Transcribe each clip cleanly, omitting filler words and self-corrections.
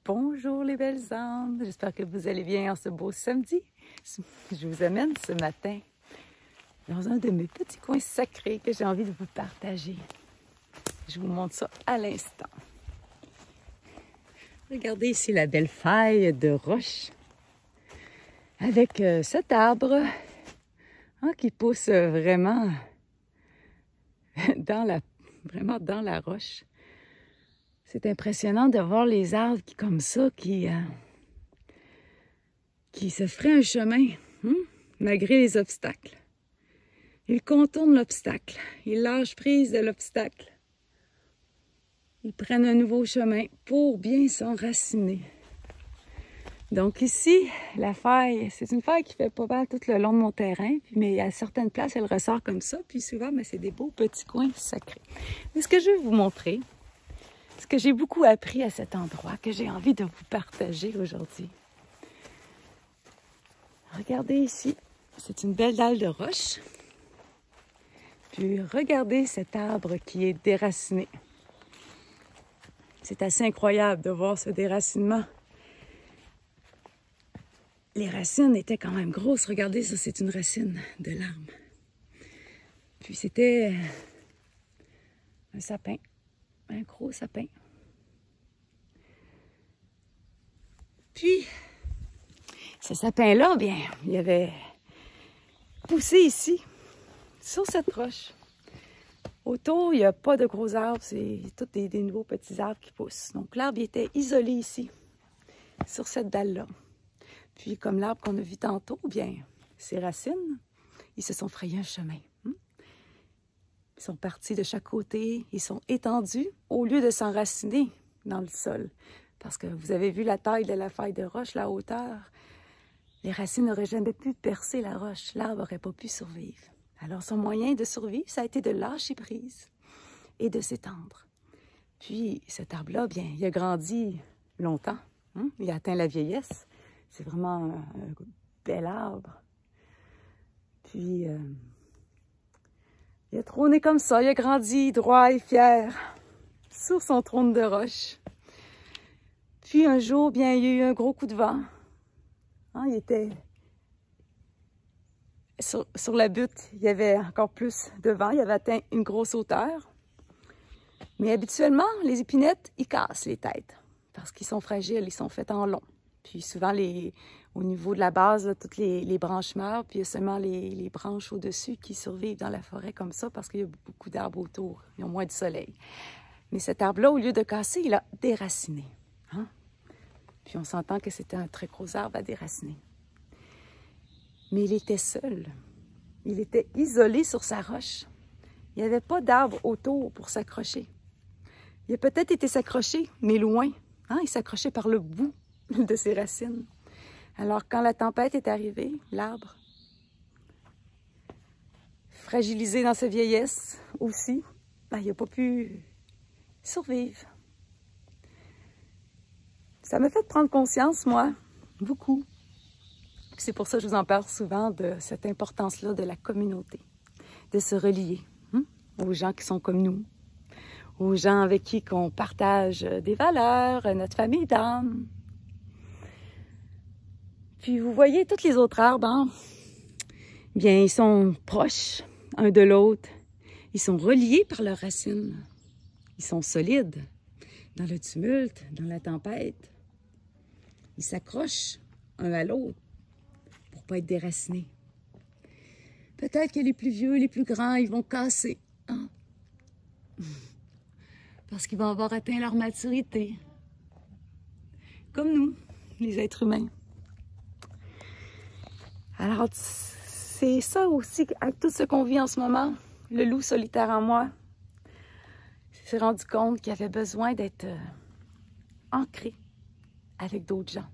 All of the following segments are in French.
Bonjour les belles âmes, j'espère que vous allez bien en ce beau samedi. Je vous amène ce matin dans un de mes petits coins sacrés que j'ai envie de vous partager. Je vous montre ça à l'instant. Regardez ici la belle faille de roche avec cet arbre qui pousse vraiment dans la roche. C'est impressionnant de voir les arbres comme ça qui se feraient un chemin malgré les obstacles. Ils contournent l'obstacle, ils lâchent prise de l'obstacle. Ils prennent un nouveau chemin pour bien s'enraciner. Donc ici, la faille, c'est une faille qui fait pas mal tout le long de mon terrain, mais à certaines places, elle ressort comme ça, puis souvent, c'est des beaux petits coins sacrés. Mais ce que je vais vous montrer, ce que j'ai beaucoup appris à cet endroit, que j'ai envie de vous partager aujourd'hui. Regardez ici, c'est une belle dalle de roche. Puis regardez cet arbre qui est déraciné. C'est assez incroyable de voir ce déracinement. Les racines étaient quand même grosses. Regardez, ça, c'est une racine de l'arbre. Puis c'était un sapin, un gros sapin. Puis, ce sapin-là, bien, il avait poussé ici, sur cette roche. Autour, il n'y a pas de gros arbres, c'est tous des nouveaux petits arbres qui poussent. Donc l'arbre était isolé ici, sur cette dalle-là. Puis comme l'arbre qu'on a vu tantôt, bien, ses racines, ils se sont frayés un chemin. Ils sont partis de chaque côté, ils sont étendus au lieu de s'enraciner dans le sol. Parce que vous avez vu la taille de la faille de roche, la hauteur. Les racines n'auraient jamais pu percer la roche, l'arbre n'aurait pas pu survivre. Alors, son moyen de survivre, ça a été de lâcher prise et de s'étendre. Puis, cet arbre-là, bien, il a grandi longtemps. Il a atteint la vieillesse. C'est vraiment un bel arbre. Puis, il a trôné comme ça. Il a grandi droit et fier sur son trône de roche. Puis, un jour, bien, il y a eu un gros coup de vent. Il était... Sur la butte, il y avait encore plus de vent. Il avait atteint une grosse hauteur. Mais habituellement, les épinettes, ils cassent les têtes parce qu'ils sont fragiles, ils sont faits en long. Puis souvent, au niveau de la base, là, toutes les branches meurent, puis il y a seulement les branches au-dessus qui survivent dans la forêt comme ça parce qu'il y a beaucoup d'arbres autour. Ils ont moins de soleil. Mais cet arbre-là, au lieu de casser, il a déraciné. Puis on s'entend que c'était un très gros arbre à déraciner. Mais il était seul. Il était isolé sur sa roche. Il n'y avait pas d'arbre autour pour s'accrocher. Il a peut-être été s'accrocher, mais loin. Il s'accrochait par le bout de ses racines. Alors, quand la tempête est arrivée, l'arbre, fragilisé dans sa vieillesse aussi, il n'a pas pu survivre. Ça m'a fait prendre conscience, moi, beaucoup. C'est pour ça que je vous en parle souvent de cette importance-là de la communauté, de se relier aux gens qui sont comme nous, aux gens avec qui on partage des valeurs, notre famille d'âme. Puis vous voyez, tous les autres arbres, bien, ils sont proches un de l'autre. Ils sont reliés par leurs racines. Ils sont solides dans le tumulte, dans la tempête. Ils s'accrochent un à l'autre pour ne pas être déracinés. Peut-être que les plus vieux, les plus grands, ils vont casser. Parce qu'ils vont avoir atteint leur maturité. Comme nous, les êtres humains. Alors, c'est ça aussi, avec tout ce qu'on vit en ce moment, le loup solitaire en moi, s'est rendu compte qu'il avait besoin d'être ancré avec d'autres gens,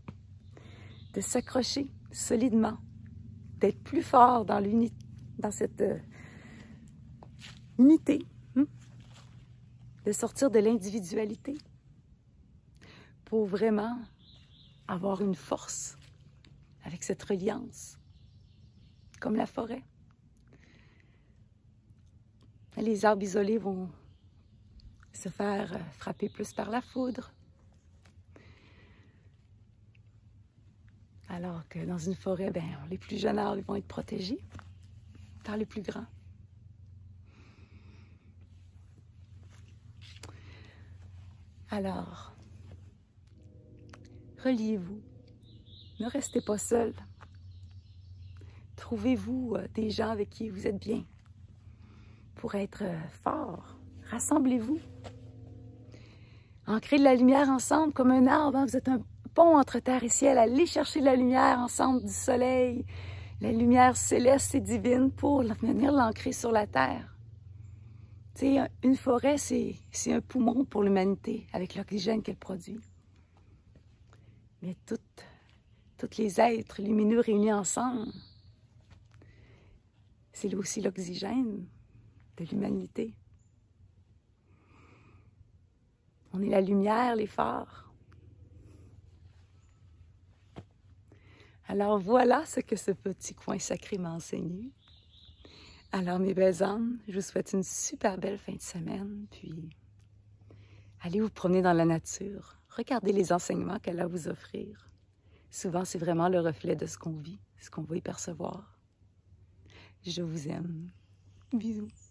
de s'accrocher solidement, d'être plus fort dans cette unité, de sortir de l'individualité pour vraiment avoir une force avec cette reliance, comme la forêt. Les arbres isolés vont se faire frapper plus par la foudre. Alors que dans une forêt, ben, les plus jeunes arbres vont être protégés par les plus grands. Alors, reliez-vous. Ne restez pas seul. Trouvez-vous des gens avec qui vous êtes bien. Pour être fort, rassemblez-vous. Ancrez de la lumière ensemble comme un arbre. Hein? Vous êtes un pont entre terre et ciel. Allez chercher la lumière ensemble du soleil, la lumière céleste et divine pour venir l'ancrer sur la terre. Tu sais, une forêt, c'est un poumon pour l'humanité avec l'oxygène qu'elle produit. Mais tous les êtres lumineux réunis ensemble, c'est aussi l'oxygène de l'humanité. On est la lumière, les phares. Alors voilà ce que ce petit coin sacré m'a enseigné. Alors mes belles âmes, je vous souhaite une super belle fin de semaine, puis allez vous promener dans la nature, regardez les enseignements qu'elle a à vous offrir. Souvent, c'est vraiment le reflet de ce qu'on vit, ce qu'on va y percevoir. Je vous aime. Bisous.